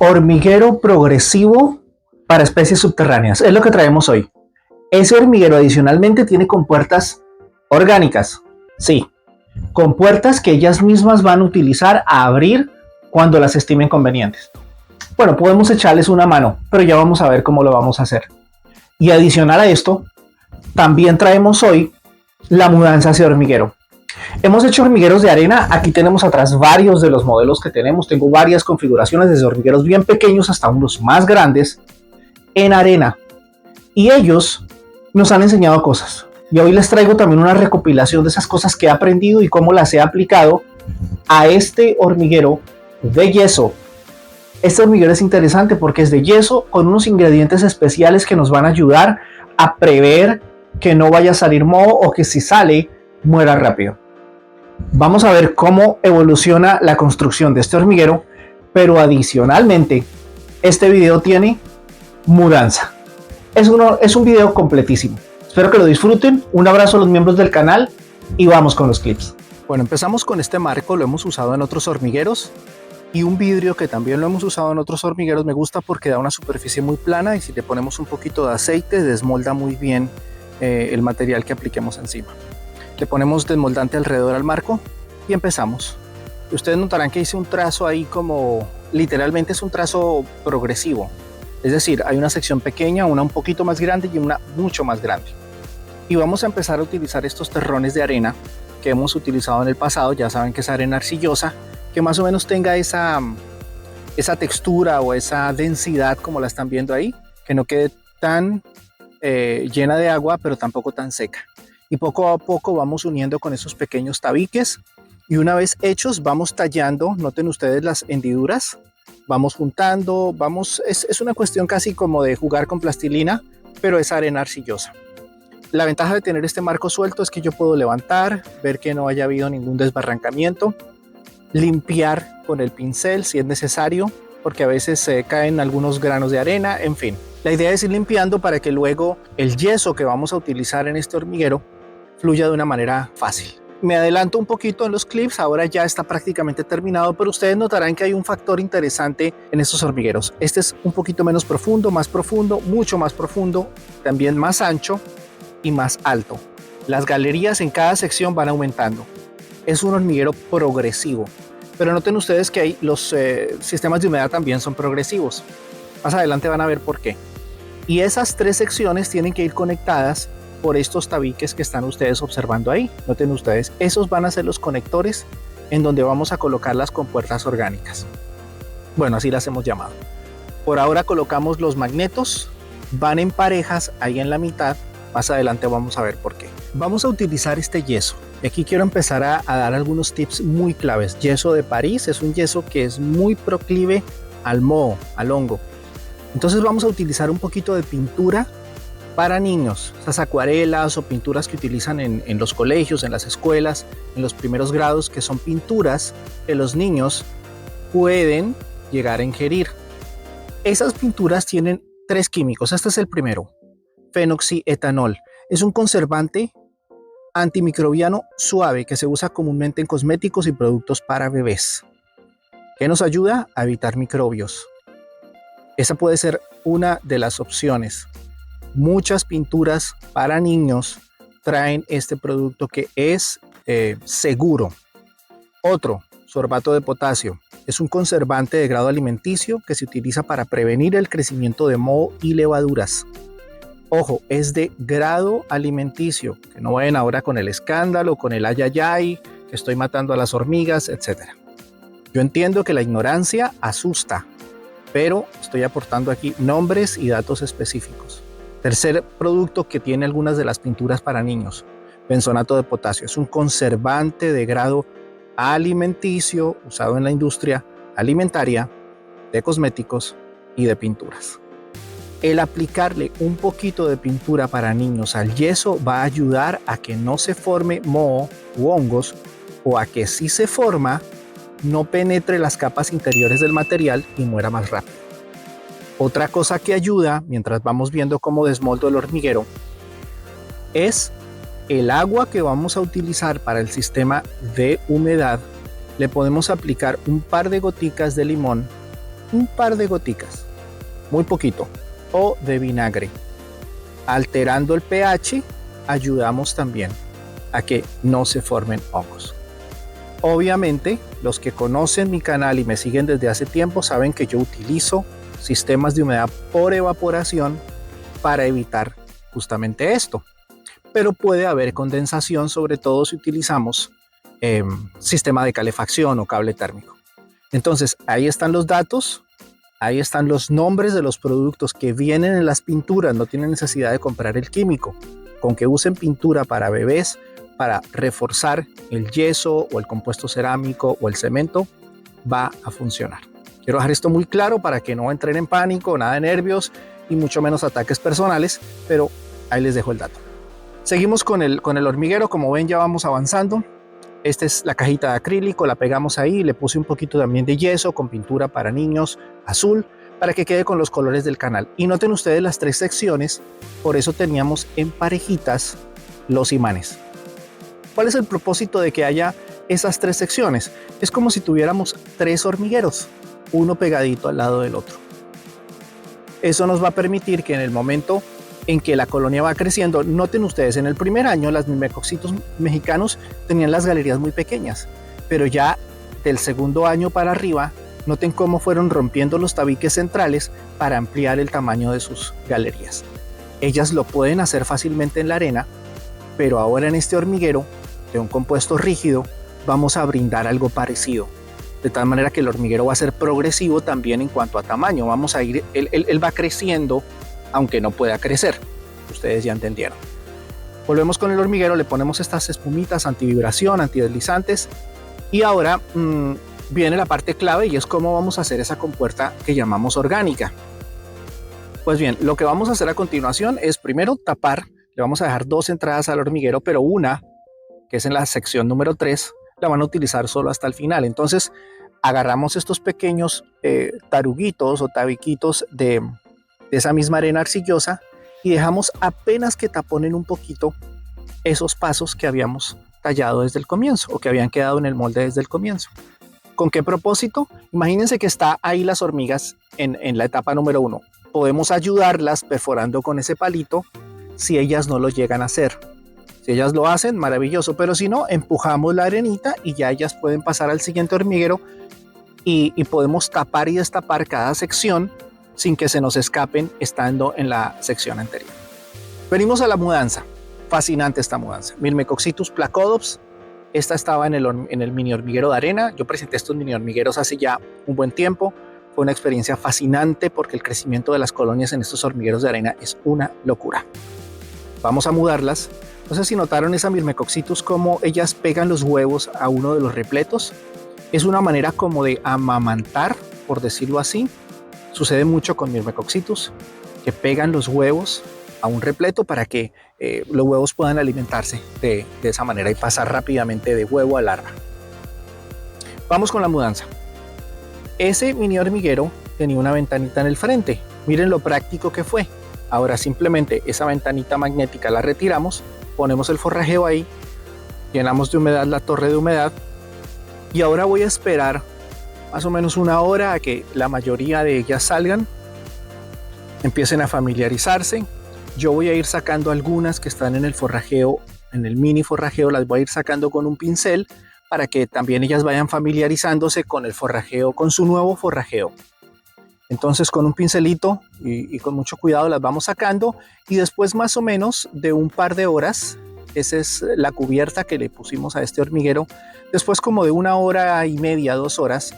Hormiguero progresivo para especies subterráneas. Es lo que traemos hoy. Ese hormiguero adicionalmente tiene compuertas orgánicas. Sí, compuertas que ellas mismas van a utilizar a abrir cuando las estimen convenientes. Bueno, podemos echarles una mano, pero ya vamos a ver cómo lo vamos a hacer. Y adicional a esto, también traemos hoy la mudanza hacia hormiguero. Hemos hecho hormigueros de arena. Aquí tenemos atrás varios de los modelos que tenemos. Tengo varias configuraciones, desde hormigueros bien pequeños hasta unos más grandes en arena. Y ellos nos han enseñado cosas. Y hoy les traigo también una recopilación de esas cosas que he aprendido y cómo las he aplicado a este hormiguero de yeso. Este hormiguero es interesante porque es de yeso con unos ingredientes especiales que nos van a ayudar a prever que no vaya a salir moho o que si sale muera rápido. Vamos a ver cómo evoluciona la construcción de este hormiguero, pero adicionalmente este video tiene mudanza. Es un video completísimo. Espero que lo disfruten. Un abrazo a los miembros del canal y vamos con los clips. Bueno, empezamos con este marco. Lo hemos usado en otros hormigueros, y un vidrio que también lo hemos usado en otros hormigueros. Me gusta porque da una superficie muy plana y si le ponemos un poquito de aceite desmolda muy bien el material que apliquemos encima. Le ponemos desmoldante alrededor al marco y empezamos. Ustedes notarán que hice un trazo ahí como literalmente es un trazo progresivo. Es decir, hay una sección pequeña, una un poquito más grande y una mucho más grande. Y vamos a empezar a utilizar estos terrones de arena que hemos utilizado en el pasado. Ya saben que es arena arcillosa, que más o menos tenga esa textura o esa densidad como la están viendo ahí, que no quede tan llena de agua, pero tampoco tan seca. Y poco a poco vamos uniendo con esos pequeños tabiques y una vez hechos vamos tallando. Noten ustedes las hendiduras, vamos juntando, es una cuestión casi como de jugar con plastilina, pero es arena arcillosa. La ventaja de tener este marco suelto es que yo puedo levantar, ver que no haya habido ningún desbarrancamiento, limpiar con el pincel si es necesario, porque a veces se caen algunos granos de arena, en fin. La idea es ir limpiando para que luego el yeso que vamos a utilizar en este hormiguero fluya de una manera fácil. Me adelanto un poquito en los clips, ahora ya está prácticamente terminado, pero ustedes notarán que hay un factor interesante en estos hormigueros. Este es un poquito menos profundo, mucho más profundo, también más ancho y más alto. Las galerías en cada sección van aumentando. Es un hormiguero progresivo, pero noten ustedes que los sistemas de humedad también son progresivos. Más adelante van a ver por qué. Y esas tres secciones tienen que ir conectadas por estos tabiques que están ustedes observando ahí. Noten ustedes, esos van a ser los conectores en donde vamos a colocar las compuertas orgánicas. Bueno, así las hemos llamado. Por ahora colocamos los magnetos, van en parejas ahí en la mitad. Más adelante vamos a ver por qué. Vamos a utilizar este yeso. Aquí quiero empezar a dar algunos tips muy claves. Yeso de París es un yeso que es muy proclive al moho, al hongo. Entonces vamos a utilizar un poquito de pintura para niños, esas acuarelas o pinturas que utilizan en los colegios, en las escuelas, en los primeros grados, que son pinturas que los niños pueden llegar a ingerir. Esas pinturas tienen 3 químicos. Este es el primero, fenoxietanol. Es un conservante antimicrobiano suave que se usa comúnmente en cosméticos y productos para bebés, que nos ayuda a evitar microbios. Esa puede ser una de las opciones. Muchas pinturas para niños traen este producto que es seguro. Otro, sorbato de potasio. Es un conservante de grado alimenticio que se utiliza para prevenir el crecimiento de moho y levaduras. Ojo, es de grado alimenticio, que no vayan ahora con el escándalo, con el ayayay, que estoy matando a las hormigas, etc. Yo entiendo que la ignorancia asusta, pero estoy aportando aquí nombres y datos específicos. Tercer producto que tiene algunas de las pinturas para niños, benzonato de potasio. Es un conservante de grado alimenticio usado en la industria alimentaria, de cosméticos y de pinturas. El aplicarle un poquito de pintura para niños al yeso va a ayudar a que no se forme moho u hongos, o a que si se forma no penetre las capas interiores del material y muera más rápido. Otra cosa que ayuda, mientras vamos viendo cómo desmoldo el hormiguero, es el agua que vamos a utilizar para el sistema de humedad. Le podemos aplicar un par de goticas de limón un par de goticas, muy poquito, o de vinagre. Alterando el pH, ayudamos también a que no se formen hongos. Obviamente, los que conocen mi canal y me siguen desde hace tiempo saben que yo utilizo sistemas de humedad por evaporación para evitar justamente esto. Pero puede haber condensación, sobre todo si utilizamos sistema de calefacción o cable térmico. Entonces, ahí están los datos, ahí están los nombres de los productos que vienen en las pinturas, no tienen necesidad de comprar el químico. Con que usen pintura para bebés, para reforzar el yeso o el compuesto cerámico o el cemento, va a funcionar. Quiero dejar esto muy claro para que no entren en pánico, nada de nervios y mucho menos ataques personales, pero ahí les dejo el dato. Seguimos con el hormiguero, como ven ya vamos avanzando. Esta es la cajita de acrílico, la pegamos ahí, le puse un poquito también de yeso con pintura para niños azul para que quede con los colores del canal. Y noten ustedes las 3 secciones, por eso teníamos en parejitas los imanes. ¿Cuál es el propósito de que haya esas 3 secciones? Es como si tuviéramos 3 hormigueros, uno pegadito al lado del otro. Eso nos va a permitir que en el momento en que la colonia va creciendo, noten ustedes, en el primer año las mimecocitos mexicanos tenían las galerías muy pequeñas, pero ya del segundo año para arriba, noten cómo fueron rompiendo los tabiques centrales para ampliar el tamaño de sus galerías. Ellas lo pueden hacer fácilmente en la arena, pero ahora en este hormiguero de un compuesto rígido vamos a brindar algo parecido, de tal manera que el hormiguero va a ser progresivo también en cuanto a tamaño. Vamos a ir, él va creciendo aunque no pueda crecer. Ustedes ya entendieron. Volvemos con el hormiguero, le ponemos estas espumitas antivibración, antideslizantes y ahora viene la parte clave y es cómo vamos a hacer esa compuerta que llamamos orgánica. Pues bien, lo que vamos a hacer a continuación es primero tapar, le vamos a dejar 2 entradas al hormiguero, pero una, que es en la sección número 3, la van a utilizar solo hasta el final. Entonces agarramos estos pequeños taruguitos o tabiquitos de esa misma arena arcillosa y dejamos apenas que taponen un poquito esos pasos que habíamos tallado desde el comienzo o que habían quedado en el molde desde el comienzo. ¿Con qué propósito? Imagínense que está ahí las hormigas en la etapa número 1. Podemos ayudarlas perforando con ese palito si ellas no lo llegan a hacer. Si ellas lo hacen, maravilloso, pero si no, empujamos la arenita y ya ellas pueden pasar al siguiente hormiguero y podemos tapar y destapar cada sección sin que se nos escapen estando en la sección anterior. Venimos a la mudanza. Fascinante esta mudanza. Myrmecoxylus placodops. Esta estaba en el mini hormiguero de arena. Yo presenté estos mini hormigueros hace ya un buen tiempo. Fue una experiencia fascinante porque el crecimiento de las colonias en estos hormigueros de arena es una locura. Vamos a mudarlas. No sé si notaron esa Myrmecoxylus, cómo ellas pegan los huevos a uno de los repletos. Es una manera como de amamantar, por decirlo así. Sucede mucho con Myrmecoxylus, que pegan los huevos a un repleto para que los huevos puedan alimentarse de esa manera y pasar rápidamente de huevo a larva. Vamos con la mudanza. Ese mini hormiguero tenía una ventanita en el frente. Miren lo práctico que fue. Ahora simplemente esa ventanita magnética la retiramos, ponemos el forrajeo ahí, llenamos de humedad la torre de humedad y ahora voy a esperar más o menos 1 hora a que la mayoría de ellas salgan, empiecen a familiarizarse. Yo voy a ir sacando algunas que están en el forrajeo, en el mini forrajeo, las voy a ir sacando con un pincel para que también ellas vayan familiarizándose con el forrajeo, con su nuevo forrajeo. Entonces con un pincelito y con mucho cuidado las vamos sacando y después más o menos de un par de horas, esa es la cubierta que le pusimos a este hormiguero, después como de 1 hora y media, 2 horas,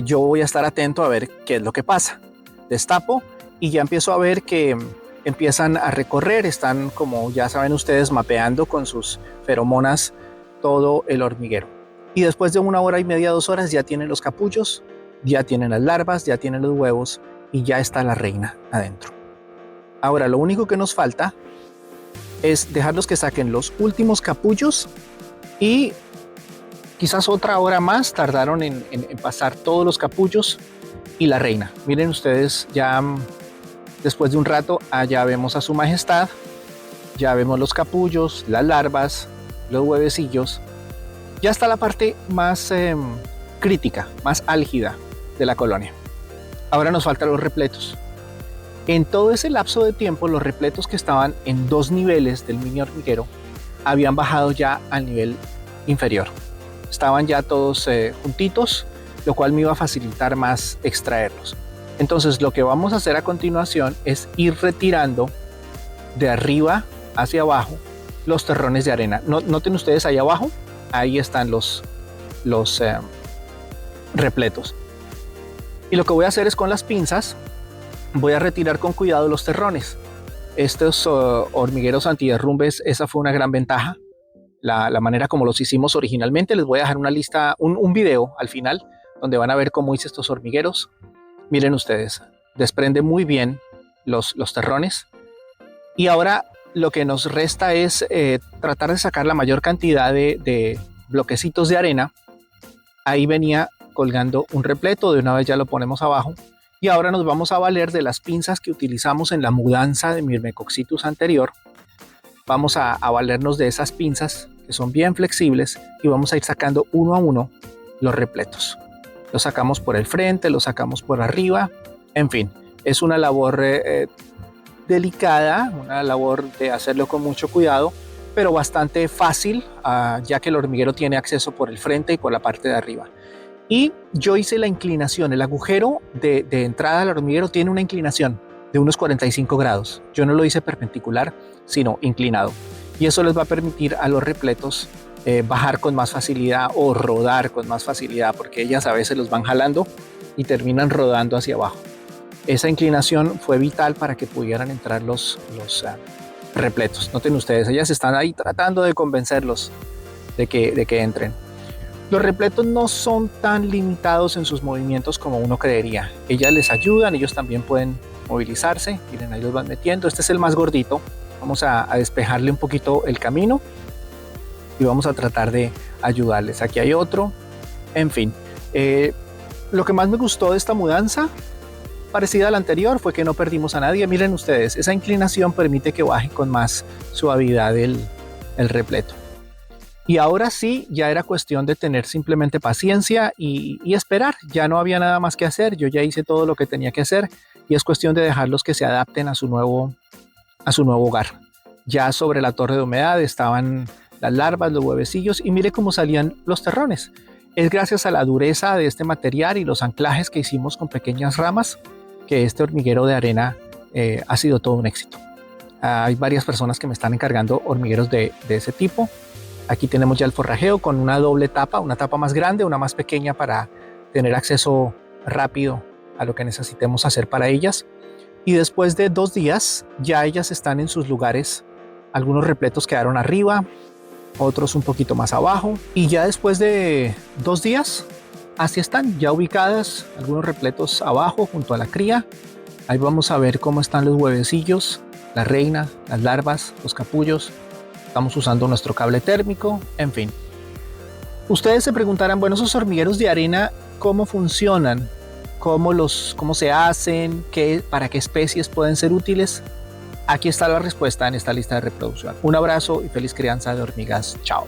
yo voy a estar atento a ver qué es lo que pasa. Destapo y ya empiezo a ver que empiezan a recorrer, están, como ya saben ustedes, mapeando con sus feromonas todo el hormiguero. Y después de 1 hora y media, 2 horas ya tienen los capullos, ya tienen las larvas, ya tienen los huevos y ya está la reina adentro. Ahora lo único que nos falta es dejarlos que saquen los últimos capullos y quizás otra hora más tardaron en pasar todos los capullos y la reina. Miren ustedes, ya después de un rato, allá vemos a su majestad, ya vemos los capullos, las larvas, los huevecillos. Ya está la parte más crítica, más álgida de la colonia. Ahora nos faltan los repletos. En todo ese lapso de tiempo, los repletos que estaban en 2 niveles del mini hormiguero habían bajado ya al nivel inferior. Estaban ya todos juntitos, lo cual me iba a facilitar más extraerlos. Entonces lo que vamos a hacer a continuación es ir retirando de arriba hacia abajo los terrones de arena. Noten ustedes ahí abajo, ahí están los repletos. Y lo que voy a hacer es con las pinzas, voy a retirar con cuidado los terrones. Estos hormigueros antiderrumbes, esa fue una gran ventaja. La manera como los hicimos originalmente, les voy a dejar una lista, un video al final, donde van a ver cómo hice estos hormigueros. Miren ustedes, desprende muy bien los terrones. Y ahora lo que nos resta es tratar de sacar la mayor cantidad de bloquecitos de arena. Ahí venía colgando un repleto, de una vez ya lo ponemos abajo. Y ahora nos vamos a valer de las pinzas que utilizamos en la mudanza de Myrmecoxitus anterior. Vamos a valernos de esas pinzas que son bien flexibles y vamos a ir sacando uno a uno los repletos. Los sacamos por el frente, los sacamos por arriba, en fin, es una labor delicada, una labor de hacerlo con mucho cuidado, pero bastante fácil, ya que el hormiguero tiene acceso por el frente y por la parte de arriba. Y yo hice la inclinación, el agujero de entrada al hormiguero tiene una inclinación de unos 45 grados. Yo no lo hice perpendicular, sino inclinado. Y eso les va a permitir a los repletos bajar con más facilidad o rodar con más facilidad, porque ellas a veces los van jalando y terminan rodando hacia abajo. Esa inclinación fue vital para que pudieran entrar los repletos. Noten ustedes, ellas están ahí tratando de convencerlos de que entren. Los repletos no son tan limitados en sus movimientos como uno creería. Ellas les ayudan, ellos también pueden movilizarse. Miren, ahí los van metiendo. Este es el más gordito. Vamos a despejarle un poquito el camino y vamos a tratar de ayudarles. Aquí hay otro. En fin, lo que más me gustó de esta mudanza, parecida a la anterior, fue que no perdimos a nadie. Miren ustedes, esa inclinación permite que baje con más suavidad el repleto. Y ahora sí, ya era cuestión de tener simplemente paciencia y esperar. Ya no había nada más que hacer. Yo ya hice todo lo que tenía que hacer y es cuestión de dejarlos que se adapten a su nuevo hogar. Ya sobre la torre de humedad estaban las larvas, los huevecillos y mire cómo salían los terrones. Es gracias a la dureza de este material y los anclajes que hicimos con pequeñas ramas que este hormiguero de arena ha sido todo un éxito. Hay varias personas que me están encargando hormigueros de ese tipo. Aquí tenemos ya el forrajeo con una doble tapa, una tapa más grande, una más pequeña para tener acceso rápido a lo que necesitemos hacer para ellas. Y después de 2 días ya ellas están en sus lugares. Algunos repletos quedaron arriba, otros un poquito más abajo. Y ya después de 2 días, así están ya ubicadas, algunos repletos abajo junto a la cría. Ahí vamos a ver cómo están los huevecillos, la reina, las larvas, los capullos. Estamos usando nuestro cable térmico, en fin. Ustedes se preguntarán, bueno, esos hormigueros de arena, ¿cómo funcionan? ¿Cómo se hacen? ¿Para qué especies pueden ser útiles? Aquí está la respuesta en esta lista de reproducción. Un abrazo y feliz crianza de hormigas. Chao.